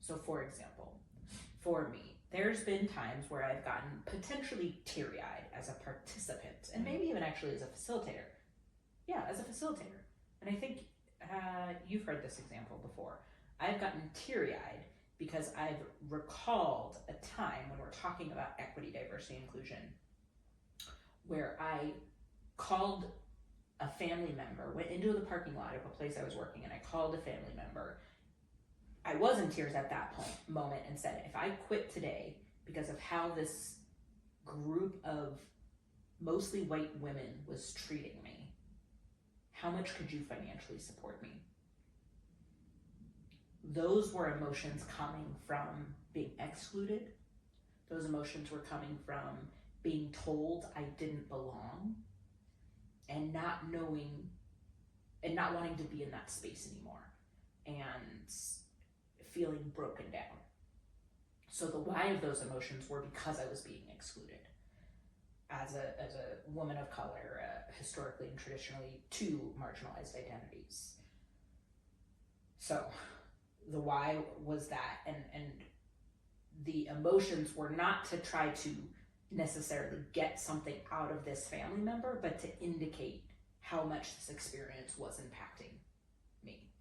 So for example, for me, there's been times where I've gotten potentially teary-eyed as a participant, and maybe even actually as a facilitator. Yeah, as a facilitator. And I think you've heard this example before. I've gotten teary-eyed because I've recalled a time when we're talking about equity, diversity, inclusion, where I called a family member, went into the parking lot of a place I was working, and I called a family member. I was in tears at that moment and said, if I quit today because of how this group of mostly white women was treating me, how much could you financially support me? Those were emotions coming from being excluded. Those emotions were coming from being told I didn't belong and not knowing and not wanting to be in that space anymore and feeling broken down. So the why of those emotions were because I was being excluded as a woman of color, historically and traditionally to marginalized identities. So the why was that, and the emotions were not to try to necessarily get something out of this family member, but to indicate how much this experience was impacting me.